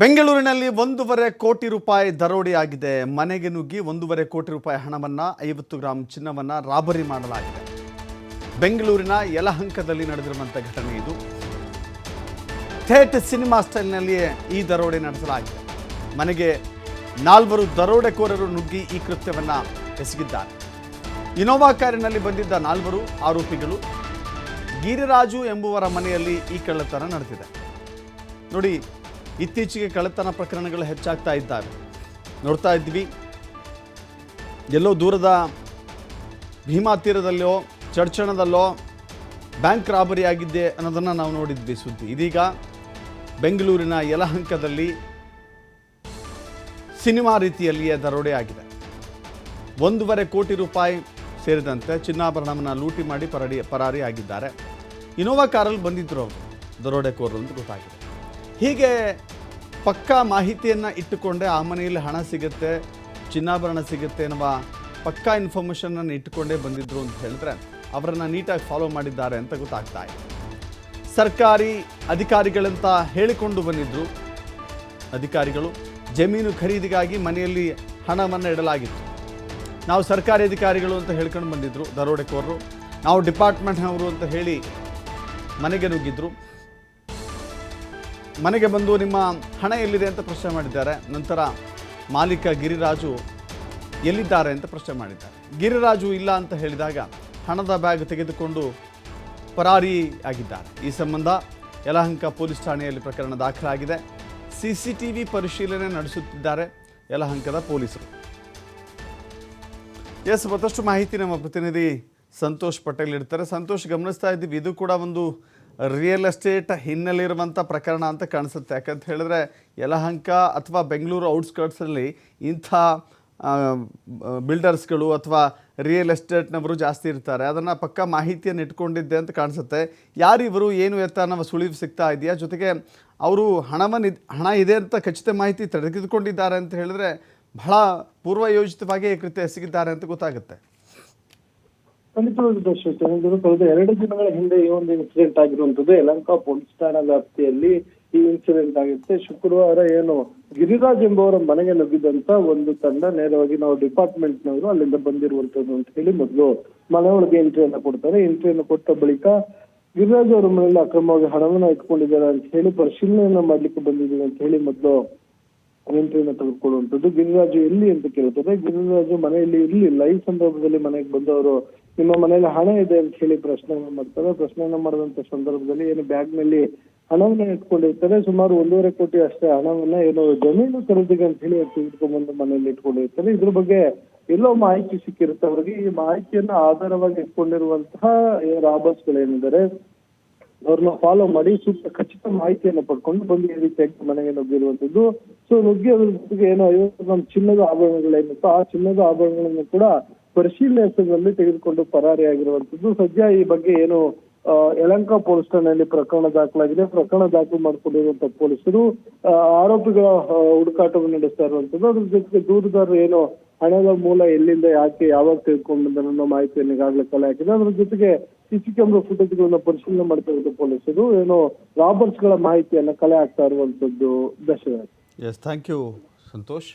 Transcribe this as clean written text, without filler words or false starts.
ಬೆಂಗಳೂರಿನಲ್ಲಿ 1.5 ಕೋಟಿ ರೂಪಾಯಿ ದರೋಡೆಯಾಗಿದೆ. ಮನೆಗೆ ನುಗ್ಗಿ 1.5 ಕೋಟಿ ರೂಪಾಯಿ ಹಣವನ್ನು 50 ಗ್ರಾಂ ಚಿನ್ನವನ್ನು ರಾಬರಿ ಮಾಡಲಾಗಿದೆ. ಬೆಂಗಳೂರಿನ ಯಲಹಂಕದಲ್ಲಿ ನಡೆದಿರುವಂಥ ಘಟನೆ ಇದು. ಥೇಟ್ ಸಿನಿಮಾ ಸ್ಟೈಲ್ನಲ್ಲಿಯೇ ಈ ದರೋಡೆ ನಡೆಸಲಾಗಿದೆ. ಮನೆಗೆ 4 ದರೋಡೆಕೋರರು ನುಗ್ಗಿ ಈ ಕೃತ್ಯವನ್ನು ಎಸಗಿದ್ದಾರೆ. ಇನೋವಾ ಕಾರಿನಲ್ಲಿ ಬಂದಿದ್ದ 4 ಆರೋಪಿಗಳು ಗಿರಿರಾಜು ಎಂಬುವರ ಮನೆಯಲ್ಲಿ ಈ ಕಳ್ಳತನ ನಡೆದಿದೆ. ನೋಡಿ, ಇತ್ತೀಚೆಗೆ ಕಳ್ಳತನ ಪ್ರಕರಣಗಳು ಹೆಚ್ಚಾಗ್ತಾ ಇದ್ದಾವೆ. ನೋಡ್ತಾ ಇದ್ವಿ, ಎಲ್ಲೋ ದೂರದ ಭೀಮಾ ತೀರದಲ್ಲೋ ಚಡ್ಚಣದಲ್ಲೋ ಬ್ಯಾಂಕ್ ರಾಬರಿ ಆಗಿದ್ದೆ ಅನ್ನೋದನ್ನು ನಾವು ನೋಡಿದ್ವಿ ಸುದ್ದಿ. ಇದೀಗ ಬೆಂಗಳೂರಿನ ಯಲಹಂಕದಲ್ಲಿ ಸಿನಿಮಾ ರೀತಿಯಲ್ಲಿಯೇ ದರೋಡೆ ಆಗಿದೆ. 1.5 ಕೋಟಿ ರೂಪಾಯಿ ಸೇರಿದಂತೆ ಚಿನ್ನಾಭರಣವನ್ನು ಲೂಟಿ ಮಾಡಿ ಪರಾರಿ ಆಗಿದ್ದಾರೆ. ಇನೋವಾ ಕಾರಲ್ಲಿ ಬಂದಿದ್ದರು ಅವರು ದರೋಡೆಕೋರರು ಅಂತ ಗೊತ್ತಾಗಿದೆ. ಹೀಗೆ ಪಕ್ಕಾ ಮಾಹಿತಿಯನ್ನು ಇಟ್ಟುಕೊಂಡೇ ಆ ಮನೆಯಲ್ಲಿ ಹಣ ಸಿಗುತ್ತೆ, ಚಿನ್ನಾಭರಣ ಸಿಗುತ್ತೆ ಎನ್ನುವ ಪಕ್ಕಾ ಇನ್ಫಾರ್ಮೇಷನನ್ನು ಇಟ್ಟುಕೊಂಡೇ ಬಂದಿದ್ದರು ಅಂತ ಹೇಳಿದ್ರೆ ಅವರನ್ನು ನೀಟಾಗಿ ಫಾಲೋ ಮಾಡಿದ್ದಾರೆ ಅಂತ ಗೊತ್ತಾಗ್ತಾ ಇದೆ. ಸರ್ಕಾರಿ ಅಧಿಕಾರಿಗಳಂತ ಹೇಳಿಕೊಂಡು ಬಂದಿದ್ದರು ಅಧಿಕಾರಿಗಳು. ಜಮೀನು ಖರೀದಿಗಾಗಿ ಮನೆಯಲ್ಲಿ ಹಣವನ್ನು ಇಡಲಾಗಿತ್ತು. ನಾವು ಸರ್ಕಾರಿ ಅಧಿಕಾರಿಗಳು ಅಂತ ಹೇಳ್ಕೊಂಡು ಬಂದಿದ್ದರು ದರೋಡೆಕೋರರು. ನಾವು ಡಿಪಾರ್ಟ್ಮೆಂಟ್ನವರು ಅಂತ ಹೇಳಿ ಮನೆಗೆ ನುಗ್ಗಿದ್ರು. ಮನೆಗೆ ಬಂದು ನಿಮ್ಮ ಹಣ ಎಲ್ಲಿದೆ ಅಂತ ಪ್ರಶ್ನೆ ಮಾಡಿದ್ದಾರೆ. ನಂತರ ಮಾಲೀಕ ಗಿರಿರಾಜು ಎಲ್ಲಿದ್ದಾರೆ ಅಂತ ಪ್ರಶ್ನೆ ಮಾಡಿದ್ದಾರೆ. ಗಿರಿರಾಜು ಇಲ್ಲ ಅಂತ ಹೇಳಿದಾಗ ಹಣದ ಬ್ಯಾಗ್ ತೆಗೆದುಕೊಂಡು ಪರಾರಿ ಆಗಿದ್ದಾರೆ. ಈ ಸಂಬಂಧ ಯಲಹಂಕ ಪೊಲೀಸ್ ಠಾಣೆಯಲ್ಲಿ ಪ್ರಕರಣ ದಾಖಲಾಗಿದೆ. CCTV ಪರಿಶೀಲನೆ ನಡೆಸುತ್ತಿದ್ದಾರೆ ಯಲಹಂಕದ ಪೊಲೀಸರು. ಮತ್ತಷ್ಟು ಮಾಹಿತಿ ನಮ್ಮ ಪ್ರತಿನಿಧಿ ಸಂತೋಷ್ ಪಟೇಲ್ ಇರ್ತಾರೆ. ಸಂತೋಷ್, ಗಮನಿಸ್ತಾ ಇದ್ದೀವಿ, ಇದು ಕೂಡ ಒಂದು ರಿಯಲ್ ಎಸ್ಟೇಟ್ ಹಿನ್ನೆಲೆ ಇರುವಂಥ ಪ್ರಕರಣ ಅಂತ ಕಾಣಿಸುತ್ತೆ. ಯಾಕಂತ ಹೇಳಿದ್ರೆ ಯಲಹಂಕ ಅಥವಾ ಬೆಂಗಳೂರು ಔಟ್ಸ್ಕರ್ಟ್ಸಲ್ಲಿ ಇಂಥ ಬಿಲ್ಡರ್ಸ್ಗಳು ಅಥವಾ ರಿಯಲ್ ಎಸ್ಟೇಟ್ನವರು ಜಾಸ್ತಿ ಇರ್ತಾರೆ. ಅದನ್ನು ಪಕ್ಕ ಮಾಹಿತಿಯನ್ನು ಇಟ್ಕೊಂಡಿದ್ದೆ ಅಂತ ಕಾಣಿಸುತ್ತೆ. ಯಾರಿವರು, ಏನು ಎತ್ತ ಅನ್ನೋ ಸುಳಿವು ಸಿಗ್ತಾ ಇದೆಯಾ? ಜೊತೆಗೆ ಅವರು ಹಣ ಇದೆ ಅಂತ ಖಚಿತ ಮಾಹಿತಿ ತೆಗೆದುಕೊಂಡಿದ್ದಾರೆ ಅಂತ ಹೇಳಿದ್ರೆ ಬಹಳ ಪೂರ್ವಯೋಜಿತವಾಗಿ ಈ ಕೃತ್ಯ ಎಸಗಿದ್ದಾರೆ ಅಂತ ಗೊತ್ತಾಗುತ್ತೆ. ಖಂಡಿತವಾಗಿ ಕಳೆದ 2 ದಿನಗಳ ಹಿಂದೆ ಈ ಒಂದು ಇನ್ಸಿಡೆಂಟ್ ಆಗಿರುವಂತದ್ದು ಯಲಹಂಕ ಪೊಲೀಸ್ ಠಾಣಾ ವ್ಯಾಪ್ತಿಯಲ್ಲಿ ಈ ಇನ್ಸಿಡೆಂಟ್ ಆಗಿರುತ್ತೆ. ಶುಕ್ರವಾರ ಏನು ಗಿರಿರಾಜ್ ಎಂಬುವರ ಮನೆಗೆ ನುಗ್ಗಿದಂತ ಒಂದು ತಂಡ ನೇರವಾಗಿ ನಾವು ಡಿಪಾರ್ಟ್ಮೆಂಟ್ನವರು ಅಲ್ಲಿಂದ ಬಂದಿರುವಂತದ್ದು ಅಂತ ಹೇಳಿ ಮೊದಲು ಮನೆ ಒಳಗೆ ಎಂಟ್ರಿಯನ್ನ ಕೊಡ್ತಾರೆ. ಎಂಟ್ರಿಯನ್ನು ಕೊಟ್ಟ ಬಳಿಕ ಗಿರಿರಾಜ್ ಅವರ ಮನೆಯಲ್ಲಿ ಅಕ್ರಮವಾಗಿ ಹಣವನ್ನ ಇಟ್ಕೊಂಡಿದ್ದಾರೆ ಅಂತ ಹೇಳಿ ಪರಿಶೀಲನೆಯನ್ನ ಮಾಡ್ಲಿಕ್ಕೆ ಬಂದಿದ್ದೀವಿ ಅಂತ ಹೇಳಿ ಮೊದಲು ಎಂಟ್ರಿಯನ್ನ ತೆಗೆದುಕೊಳ್ಳುವಂಥದ್ದು. ಗಿರಿರಾಜು ಎಲ್ಲಿ ಅಂತ ಕೇಳ್ತಾರೆ. ಗಿರಿರಾಜು ಮನೆಯಲ್ಲಿ ಇರ್ಲಿಲ್ಲ. ಈ ಸಂದರ್ಭದಲ್ಲಿ ಮನೆಗೆ ಬಂದವರು ನಿಮ್ಮ ಮನೆಯಲ್ಲಿ ಹಣ ಇದೆ ಅಂತ ಹೇಳಿ ಪ್ರಶ್ನೆಯನ್ನ ಮಾಡ್ತಾರೆ. ಪ್ರಶ್ನೆಯನ್ನ ಮಾಡಿದಂತ ಸಂದರ್ಭದಲ್ಲಿ ಏನು ಬ್ಯಾಗ್ ನಲ್ಲಿ ಹಣವನ್ನ ಇಟ್ಕೊಂಡಿರ್ತಾರೆ. ಸುಮಾರು 1.5 ಕೋಟಿ ಅಷ್ಟೇ ಹಣವನ್ನ ಏನು ಜಮೀನು ಖರೀದಿಗೆ ಅಂತ ಹೇಳಿ ತೆಗೆದುಕೊಂಡ್ಬಂದು ಮನೆಯಲ್ಲಿ ಇಟ್ಕೊಂಡಿರ್ತಾರೆ. ಇದ್ರ ಬಗ್ಗೆ ಎಲ್ಲೋ ಮಾಹಿತಿ ಸಿಕ್ಕಿರುತ್ತೆ ಅವರಿಗೆ. ಈ ಮಾಹಿತಿಯನ್ನ ಆಧಾರವಾಗಿ ಇಟ್ಕೊಂಡಿರುವಂತಹ ರಾಬರ್ಸ್ಗಳೇನಿದ್ದಾರೆ ಅವ್ರನ್ನ ಫಾಲೋ ಮಾಡಿ ಸೂಕ್ತ ಖಚಿತ ಮಾಹಿತಿಯನ್ನು ಪಡ್ಕೊಂಡು ಬಂದು ಈ ರೀತಿಯಾಗಿ ಮನೆಗೆ ನುಗ್ಗಿರುವಂತದ್ದು. ಸೊ ನುಗ್ಗಿ ಅದ್ರ ಜೊತೆಗೆ ಏನೋ 50 ಗ್ರಾಂ ಚಿನ್ನದ ಆಭರಣಗಳೇನಿತ್ತು ಆ ಚಿನ್ನದ ಆಭರಣಗಳನ್ನು ಕೂಡ ಪರಿಶೀಲನೆ ಹೆಸರಿನಲ್ಲಿ ತೆಗೆದುಕೊಂಡು ಪರಾರಿಯಾಗಿರುವಂತದ್ದು. ಸದ್ಯ ಈ ಬಗ್ಗೆ ಏನು ಯಲಹಂಕ ಪೊಲೀಸ್ ಠಾಣೆಯಲ್ಲಿ ಪ್ರಕರಣ ದಾಖಲಾಗಿದೆ. ಪ್ರಕರಣ ದಾಖಲು ಮಾಡಿಕೊಂಡಿರುವಂತಹ ಪೊಲೀಸರು ಆರೋಪಿಗಳ ಹುಡುಕಾಟವನ್ನು ನಡೆಸ್ತಾ ಇರುವಂತದ್ದು. ಅದ್ರ ಜೊತೆಗೆ ದೂರುದಾರರು ಏನು ಹಣದ ಮೂಲ ಎಲ್ಲಿಂದ, ಯಾಕೆ, ಯಾವಾಗ ತೆಗೆದುಕೊಂಡು ಬಂದ ಅನ್ನೋ ಮಾಹಿತಿಯನ್ನು ಈಗಾಗಲೇ ಕಲೆ ಹಾಕಿದೆ. ಅದ್ರ ಜೊತೆಗೆ CC ಕ್ಯಾಮೆರಾ ಫುಟೇಜ್ಗಳನ್ನ ಪರಿಶೀಲನೆ ಮಾಡ್ತಾ ಇರುವ ಪೊಲೀಸರು ಏನು ರಾಬರ್ಸ್ಗಳ ಮಾಹಿತಿಯನ್ನ ಕಲೆ ಹಾಕ್ತಾ ಇರುವಂತದ್ದು. ದಶರಥ್. Thank you Santosh.